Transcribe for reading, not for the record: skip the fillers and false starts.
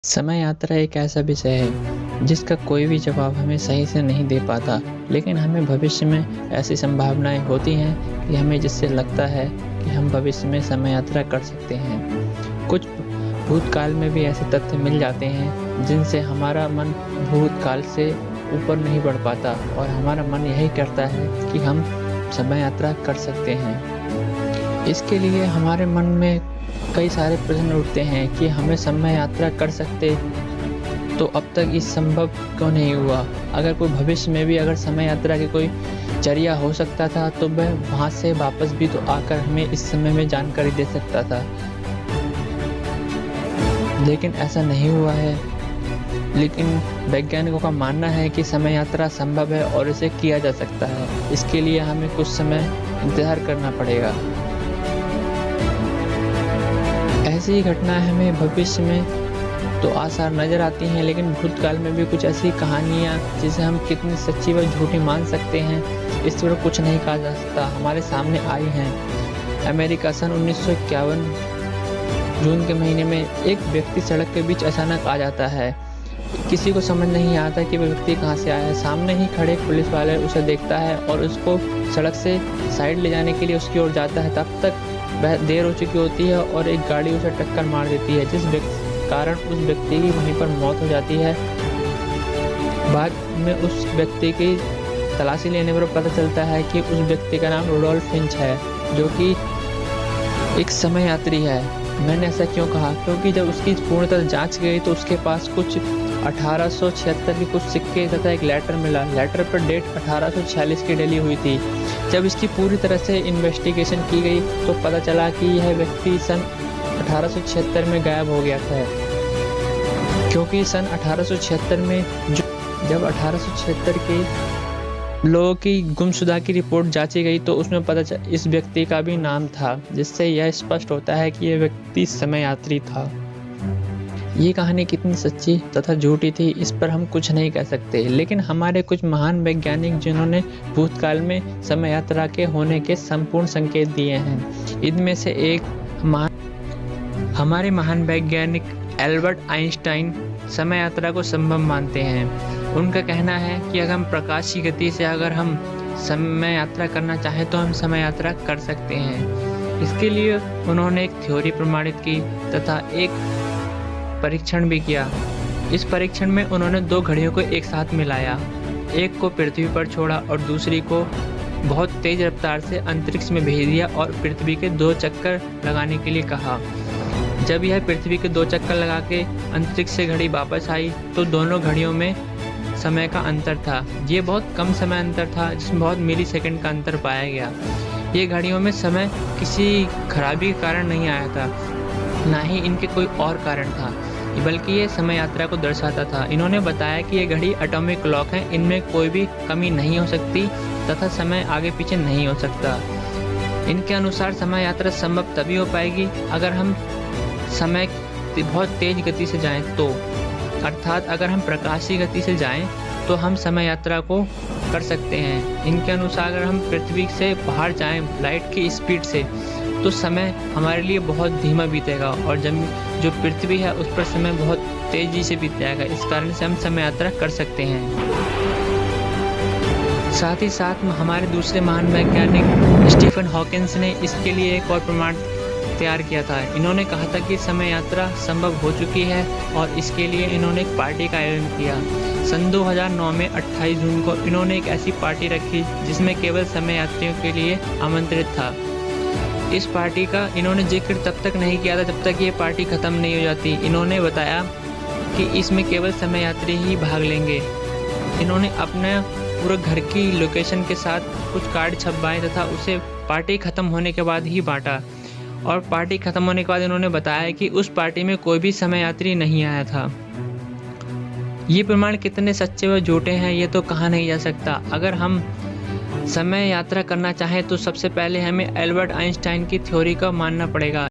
समय यात्रा एक ऐसा विषय है जिसका कोई भी जवाब हमें सही से नहीं दे पाता, लेकिन हमें भविष्य में ऐसी संभावनाएं होती हैं कि हमें जिससे लगता है कि हम भविष्य में समय यात्रा कर सकते हैं। कुछ भूतकाल में भी ऐसे तथ्य मिल जाते हैं जिनसे हमारा मन भूतकाल से ऊपर नहीं बढ़ पाता और हमारा मन यही करता है कि हम समय यात्रा कर सकते हैं। इसके लिए हमारे मन में कई सारे प्रश्न उठते हैं कि हमें समय यात्रा कर सकते तो अब तक इस संभव क्यों नहीं हुआ। अगर कोई भविष्य में भी अगर समय यात्रा की कोई जरिया हो सकता था तो वह वहाँ से वापस भी तो आकर हमें इस समय में जानकारी दे सकता था, लेकिन ऐसा नहीं हुआ है। लेकिन वैज्ञानिकों का मानना है कि समय यात्रा संभव है और इसे किया जा सकता है। इसके लिए हमें कुछ समय इंतजार करना पड़ेगा। ऐसी ही घटनाएं हमें भविष्य में तो आसार नज़र आती हैं, लेकिन भूतकाल में भी कुछ ऐसी कहानियाँ जिसे हम कितनी सच्ची व झूठी मान सकते हैं, इस पर कुछ नहीं कहा जा सकता, हमारे सामने आई हैं। अमेरिका सन 1951 जून के महीने में एक व्यक्ति सड़क के बीच अचानक आ जाता है। किसी को समझ नहीं आता कि वह व्यक्ति कहाँ से आया है। सामने ही खड़े पुलिस वाले उसे देखता है और उसको सड़क से साइड ले जाने के लिए उसकी ओर जाता है। तब तक वह देर हो चुकी होती है और एक गाड़ी उसे टक्कर मार देती है, जिस कारण उस व्यक्ति की वहीं पर मौत हो जाती है। बाद में उस व्यक्ति की तलाशी लेने पर पता चलता है कि उस व्यक्ति का नाम रुडोल्फ फिंच है, जो कि एक समय यात्री है। मैंने ऐसा क्यों कहा, क्योंकि जब उसकी पूर्णतः जांच गई तो उसके पास कुछ 1876 के कुछ सिक्के तथा एक लेटर मिला। लेटर पर डेट 1846 की डली हुई थी। जब इसकी पूरी तरह से इन्वेस्टिगेशन की गई तो पता चला कि यह व्यक्ति सन 1876 में गायब हो गया था, क्योंकि सन 1876 में जब 1876 के लोगों की गुमशुदा की रिपोर्ट जांची गई तो उसमें पता चला इस व्यक्ति का भी नाम था, जिससे यह स्पष्ट होता है कि यह व्यक्ति समय यात्री था। ये कहानी कितनी सच्ची तथा झूठी थी इस पर हम कुछ नहीं कह सकते, लेकिन हमारे कुछ महान वैज्ञानिक जिन्होंने भूतकाल में समय यात्रा के होने के संपूर्ण संकेत दिए हैं। इनमें से एक हमारे महान वैज्ञानिक एल्बर्ट आइंस्टाइन समय यात्रा को संभव मानते हैं। उनका कहना है कि अगर हम प्रकाश की गति से अगर हम समय यात्रा करना चाहें तो हम समय यात्रा कर सकते हैं। इसके लिए उन्होंने एक थ्योरी प्रमाणित की तथा एक परीक्षण भी किया। इस परीक्षण में उन्होंने दो घड़ियों को एक साथ मिलाया, एक को पृथ्वी पर छोड़ा और दूसरी को बहुत तेज रफ्तार से अंतरिक्ष में भेज दिया और पृथ्वी के 2 चक्कर लगाने के लिए कहा। जब यह पृथ्वी के 2 चक्कर लगा के अंतरिक्ष से घड़ी वापस आई तो दोनों घड़ियों में समय का अंतर था। ये बहुत कम समय अंतर था, जिसमें बहुत मिली सेकेंड का अंतर पाया गया। ये घड़ियों में समय किसी खराबी के कारण नहीं आया था, ना ही इनके कोई और कारण था, बल्कि ये समय यात्रा को दर्शाता था। इन्होंने बताया कि ये घड़ी एटॉमिक क्लॉक है, इनमें कोई भी कमी नहीं हो सकती तथा समय आगे पीछे नहीं हो सकता। इनके अनुसार समय यात्रा संभव तभी हो पाएगी अगर हम समय बहुत तेज गति से जाएं तो, अर्थात अगर हम प्रकाश की गति से जाएं तो हम समय यात्रा को कर सकते हैं। इनके अनुसार अगर हम पृथ्वी से बाहर जाएं लाइट की स्पीड से तो समय हमारे लिए बहुत धीमा बीतेगा और जो पृथ्वी है उस पर समय बहुत तेजी से बीत जाएगा। इस कारण से हम समय यात्रा कर सकते हैं। साथ ही साथ हमारे दूसरे महान वैज्ञानिक स्टीफन हॉकिंस ने इसके लिए एक और प्रमाण तैयार किया था। इन्होंने कहा था कि समय यात्रा संभव हो चुकी है और इसके लिए इन्होंने एक पार्टी का आयोजन किया। सन 2009 में 28 जून को इन्होंने एक ऐसी पार्टी रखी जिसमें केवल समय यात्रियों के लिए आमंत्रित था। इस पार्टी का इन्होंने जिक्र तब तक नहीं किया था जब तक ये पार्टी ख़त्म नहीं हो जाती। इन्होंने बताया कि इसमें केवल समय यात्री ही भाग लेंगे। इन्होंने अपने पूरे घर की लोकेशन के साथ कुछ कार्ड छपवाए तथा उसे पार्टी ख़त्म होने के बाद ही बांटा। और पार्टी ख़त्म होने के बाद इन्होंने बताया कि उस पार्टी में कोई भी समय यात्री नहीं आया था। ये प्रमाण कितने सच्चे व झूठे हैं ये तो कहा नहीं जा सकता। अगर हम समय यात्रा करना चाहें तो सबसे पहले हमें एल्बर्ट आइंस्टाइन की थ्योरी का मानना पड़ेगा।